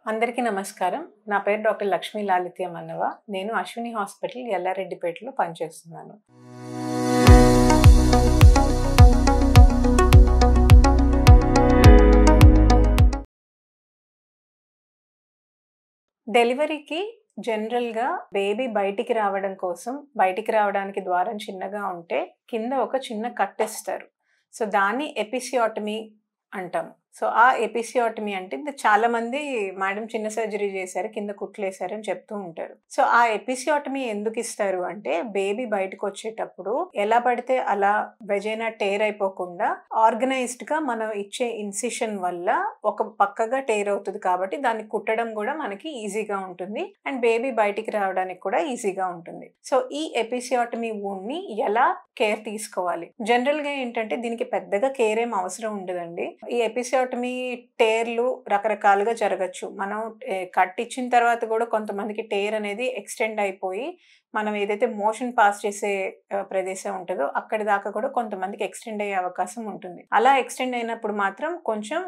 అందరికీ నమస్కారం. నా పేరు డాక్టర్ లక్ష్మీ లాలిత్య మన్నవ. నేను అశ్విని హాస్పిటల్ ఎల్లారెడ్డిపేటలో పనిచేస్తున్నాను. డెలివరీకి జనరల్‌గా బేబీ బయటికి రావడం కోసం, బయటికి రావడానికి ద్వారం చిన్నగా ఉంటే కింద ఒక చిన్న కట్టిస్తారు. సో, దాన్ని ఎపిసియోటమీ అంటాం. సో, ఆ ఎపిసియోటమీ అంటే చాలామంది మేడం చిన్న సర్జరీ చేశారు, కింద కుట్లేశారు అని చెప్తూ ఉంటారు. సో, ఆ ఎపిసియోటమీ ఎందుకిస్తారు అంటే బేబీ బయటకొచ్చేటప్పుడు ఎలా పడితే అలా వెజైనా టేర్ అయిపోకుండా ఆర్గనైజ్డ్‌గా మనం ఇచ్చే ఇన్సిషన్ వల్ల ఒక పక్కగా టేర్ అవుతది కాబట్టి దాన్ని కుట్టడం గూడా మనకి ఈజీగా ఉంటుంది. అండ్ బేబీ బయటికి రావడానికి కూడా ఈజీగా ఉంటుంది. సో, ఈ ఎపిసియోటమీ వూండ్‌ని ఎలా కేర్ తీసుకోవాలి? జనరల్‌గా ఏంటంటే దీనికి పెద్దగా కేర్ ఏం అవసరం ఉండదండి. ఈ ఎపిసియోటమీ టేర్‌లు రకరకాలుగా జరగొచ్చు. మనం కట్ ఇచ్చిన తర్వాత గూడా కొంతమందికి టేర్ అనేది ఎక్స్‌టెండ్ అయిపోయి మనం ఏదైతే మోషన్ పాస్ చేసే ప్రదేశం ఉంటదో అక్కడి దాకా కూడా కొంతమందికి ఎక్స్‌టెండ్ అయ్యే అవకాశం ఉంటుంది. అలా ఎక్స్‌టెండ్ అయినప్పుడు మాత్రం కొంచెం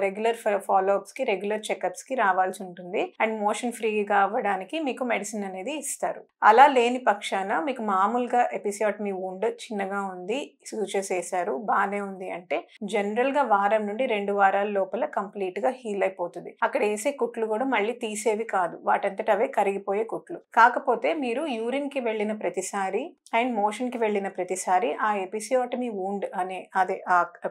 రెగ్యులర్ ఫాలో అప్స్‌కి, రెగ్యులర్ చెకప్స్‌కి రావాల్సి ఉంటుంది. అండ్ మోషన్ ఫ్రీగా అవ్వడానికి మీకు మెడిసిన్ అనేది ఇస్తారు. అలా లేని పక్షాన మీకు మామూలుగా ఎపిసియోటమీ వూండ్ చిన్నగా ఉంది, సూచర్స్ ఏశారు, బానే ఉంది అంటే జనరల్‌గా వారం నుండి 2 వారాల లోపల కంప్లీట్‌గా హీల్ అయిపోతది. అక్కడ ఏసే కుట్లు కూడా మళ్ళీ తీసేవి కాదు. వాటంతట అవే కరిగిపోయే కుట్లు. కాకపోతే మీరు యూరిన్‌కి వెళ్ళిన ప్రతిసారి అండ్ మోషన్‌కి వెళ్ళిన ప్రతిసారి ఆ ఎపిసియోటమీ వూండ్ అదే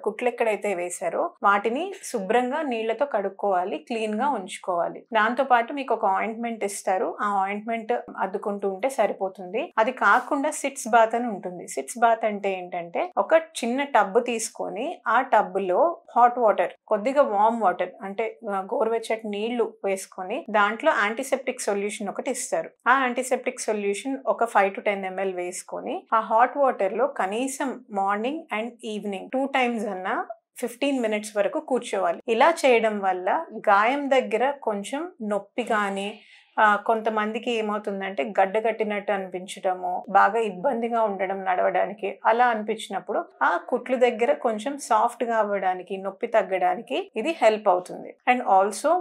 కుట్లెక్కడైతే వేశారో వాటిని శుభ్రంగా నీళ్లతో కడుక్కోవాలి, క్లీన్‌గా ఉంచుకోవాలి. దాంతో పాటు మీకు ఒక ఆయింట్‌మెంట్ ఇస్తారు. ఆ ఆయింట్‌మెంట్ అద్దుకుంటూ ఉంటే సరిపోతుంది. అది కాకుండా సిట్స్ బాత్ అని ఉంటుంది. సిట్స్ బాత్ అంటే ఏంటంటే ఒక చిన్న టబ్ తీసుకొని ఆ టబ్‌లో హాట్ వాటర్, కొద్దిగా వార్మ్ వాటర్ అంటే గోరువెచ్చటి నీళ్లు వేసుకొని దాంట్లో యాంటీసెప్టిక్ సొల్యూషన్ ఒకటి ఇస్తారు. ఆ యాంటీసెప్టిక్ సొల్యూషన్ ఒక 5-10 ml వేసుకొని ఆ హాట్ వాటర్‌లో కనీసం మార్నింగ్ అండ్ ఈవినింగ్ 2 టైమ్స్ అన్నా 15 మినిట్స్ వరకు కూర్చోవాలి. ఇలా చేయడం వల్ల గాయం దగ్గర కొంచెం నొప్పి గాని, కొంతమందికి ఏమవుతుందంటే గడ్డ కట్టినట్టు అనిపించడము, బాగా ఇబ్బందిగా ఉండడం నడవడానికి, అలా అనిపించినప్పుడు ఆ కుట్లు దగ్గర కొంచెం సాఫ్ట్‌గా అవ్వడానికి, నొప్పి తగ్గడానికి ఇది హెల్ప్ అవుతుంది. అండ్ ఆల్సో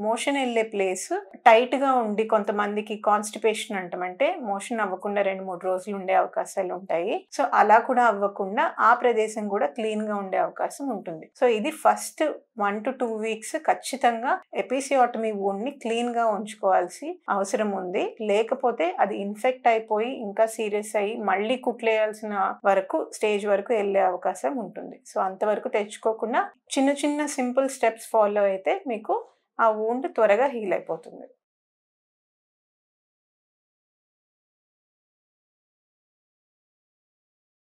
మోషన్ ఎళ్ళే ప్లేస్ టైట్‌గా ఉండి కొంతమందికి కాన్‌స్టిపేషన్ అంటాం. అంటే మోషన్ అవ్వకుండా 2-3 రోజులు ఉండే అవకాశాలు ఉంటాయి. సో, అలా కూడా అవ్వకుండా ఆ ప్రదేశం కూడా క్లీన్‌గా ఉండే అవకాశం ఉంటుంది. సో, ఇది ఫస్ట్ 1-2 వీక్స్ ఖచ్చితంగా ఎపిసియోటమీ వూండ్‌ని క్లీన్‌గా ఉంచుకోవాల్సి అవసరం ఉంది. లేకపోతే అది ఇన్ఫెక్ట్ అయిపోయి ఇంకా సీరియస్ అయ్యి మళ్ళీ కుట్లేయాల్సిన స్టేజ్ వరకు ఎళ్ళే అవకాశం ఉంటుంది. సో, అంతవరకు తెచ్చుకోకుండా చిన్న చిన్న సింపుల్ స్టెప్స్ ఫాలో అయితే మీకు ఆ వూండ్ త్వరగా హీల్ అయిపోతుంది.